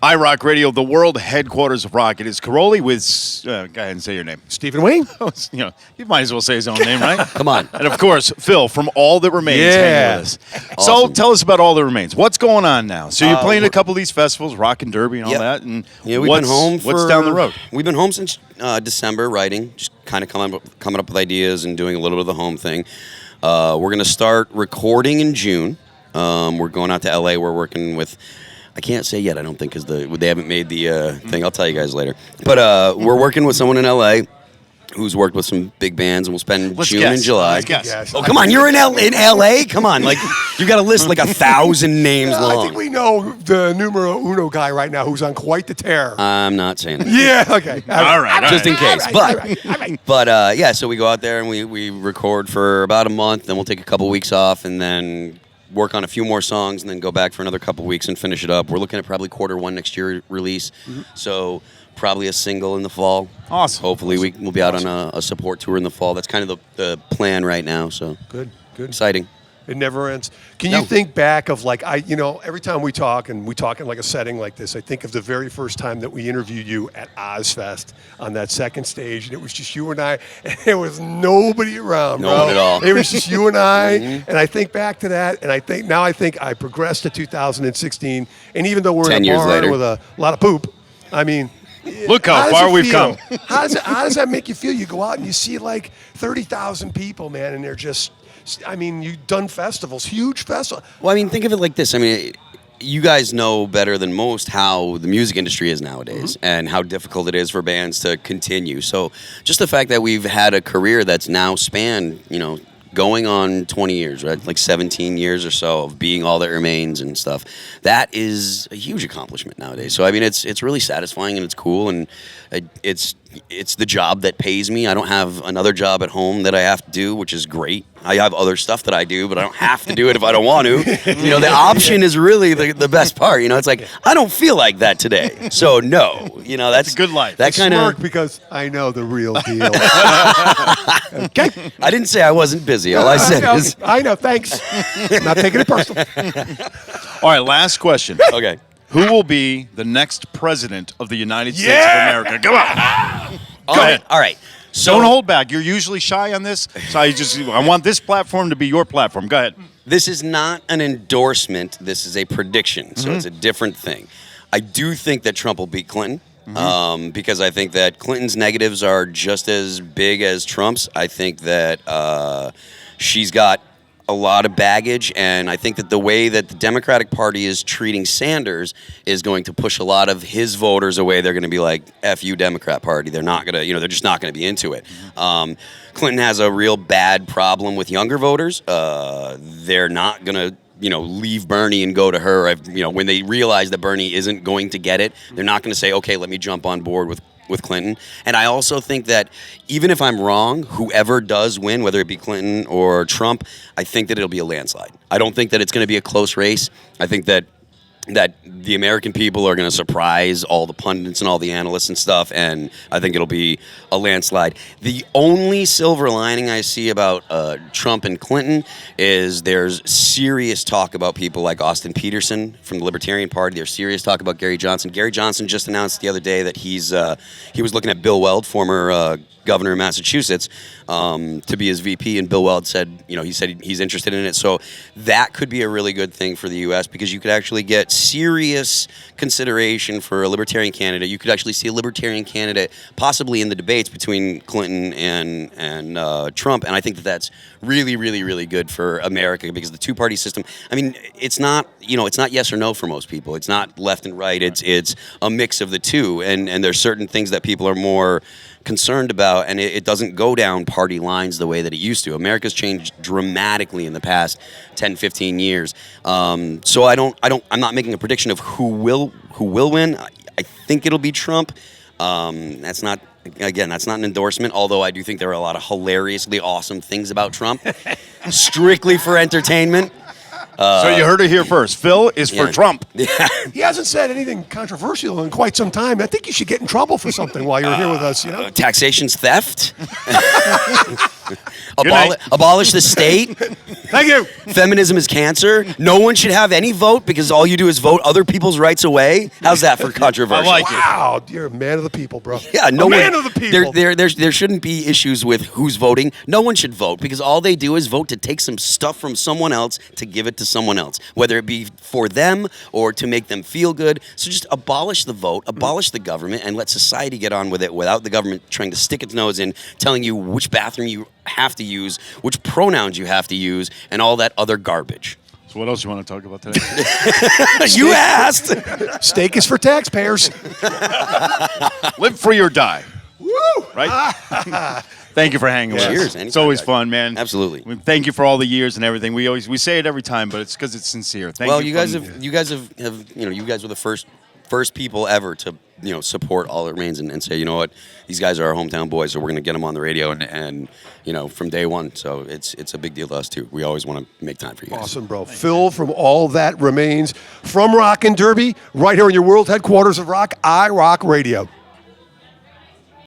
iRock Radio, the world headquarters of rock. It is Karolyi with, go ahead and say your name. Stephen Wayne? You might as well say his own name, right? Come on. And of course, Phil from All That Remains. Yeah. Hanging with us. Awesome. So tell us about All That Remains. What's going on now? So you're playing a couple of these festivals, Rock and Derby and all that. And yeah, we've been home what's down the road? We've been home since December, writing, just kind of coming up with ideas and doing a little bit of the home thing. We're going to start recording in June. We're going out to L.A. We're working with... I can't say yet, I don't think, because they haven't made the thing. I'll tell you guys later. But we're working with someone in L.A. who's worked with some big bands, and we'll spend June and July. Let's guess. Oh, come on, you're in L.A.? Come on, like you got to list like 1,000 names long. I think we know the numero uno guy right now who's on quite the tear. I'm not saying that. Yeah, okay. All right. Just in case. All right. But yeah, so we go out there and we record for about a month, then we'll take a couple weeks off, and then work on a few more songs, and then go back for another couple weeks and finish it up. We're looking at probably Q1 next year release, so probably a single in the fall. Awesome. Hopefully we'll be out on a support tour in the fall. That's kind of the plan right now. So Good. exciting. It never ends. Can you think back of every time we talk in like a setting like this, I think of the very first time that we interviewed you at Ozfest on that second stage, and it was just you and I, and there was nobody around, No bro. one at all. It was just you and I, and I think back to that, and I think I progressed to 2016, and even though we're 10 in a years barn later. with a lot of poop, I mean, Look how does far it we've feel? come. How does that make you feel? You go out and you see like 30,000 people, man, and they're just, I mean, you've done festivals, huge festivals. Well, I mean, think of it like this. I mean, you guys know better than most how the music industry is nowadays and how difficult it is for bands to continue. So just the fact that we've had a career that's now spanned, going on 20 years, right? Like 17 years or so of being All That Remains and stuff. That is a huge accomplishment nowadays. So, I mean, it's really satisfying and it's cool, and it's the job that pays me. I don't have another job at home that I have to do, which is great. I have other stuff that I do, but I don't have to do it if I don't want to. The option is really the best part. It's like, I don't feel like that today. So, no. That's a good life. That kind of... because I know the real deal. Okay. I didn't say I wasn't busy. All I said is... I know, thanks. Not taking it personal. All right, last question. Okay. Who will be the next president of the United States of America? Come on. Go ahead. All right. So Don't hold back. You're usually shy on this, so I want this platform to be your platform. Go ahead. this is not an endorsement. This is a prediction. So it's a different thing. I do think that Trump will beat Clinton. Because I think that Clinton's negatives are just as big as Trump's. I think that she's got a lot of baggage, and I think that the way that the Democratic Party is treating Sanders is going to push a lot of his voters away. They're going to be like, F you, Democrat Party. They're not going to, they're just not going to be into it. Clinton has a real bad problem with younger voters. They're not going to leave Bernie and go to her. When they realize that Bernie isn't going to get it, they're not going to say, okay, let me jump on board with Clinton. And I also think that even if I'm wrong, whoever does win, whether it be Clinton or Trump, I think that it'll be a landslide. I don't think that it's going to be a close race. I think that the American people are going to surprise all the pundits and all the analysts and stuff, and I think it'll be a landslide. The only silver lining I see about Trump and Clinton is there's serious talk about people like Austin Peterson from the Libertarian Party. There's serious talk about Gary Johnson. Gary Johnson just announced the other day that he was looking at Bill Weld, former governor of Massachusetts, to be his VP, and Bill Weld said, he said he's interested in it. So that could be a really good thing for the U.S. because you could actually get serious consideration for a libertarian candidate. You could actually see a libertarian candidate possibly in the debates between Clinton and Trump, and I think that that's really, really, really good for America because the two-party system. I mean, it's not it's not yes or no for most people. It's not left and right. It's a mix of the two, and there's certain things that people are more concerned about, and it doesn't go down party lines the way that it used to. America's changed dramatically in the past 10, 15 years. So I'm not making a prediction of who will win. I think it'll be Trump. That's not an endorsement, although I do think there are a lot of hilariously awesome things about Trump, strictly for entertainment. So you heard it here first. Phil is for Trump. Yeah. He hasn't said anything controversial in quite some time. I think you should get in trouble for something while you're here with us, Taxation's theft. night. Abolish the state. Thank you. Feminism is cancer. No one should have any vote because all you do is vote other people's rights away. How's that for controversial? I like it. Wow, you're a man of the people, bro. Yeah, no a one, man of the people. There shouldn't be issues with who's voting. No one should vote because all they do is vote to take some stuff from someone else to give it to someone else, whether it be for them or to make them feel good. So just abolish the vote, abolish the government, and let society get on with it without the government trying to stick its nose in, telling you which bathroom you have to use, which pronouns you have to use, and all that other garbage. So what else you want to talk about today? You asked. Steak is for taxpayers. Live free or die. Woo! Right? Thank you for hanging with Cheers. us. Anytime, It's always guys. fun, man. Absolutely. Thank you for all the years and everything. We say it every time, but it's because it's sincere. Thank Well, you. you guys have you guys were the first people ever to support All That Remains and say, you know what, these guys are our hometown boys, so we're gonna get them on the radio and from day one. So it's a big deal to us too. We always want to make time for you guys. Awesome, bro. Phil from All That Remains from Rock and Derby, right here in your world headquarters of rock, iRock Radio.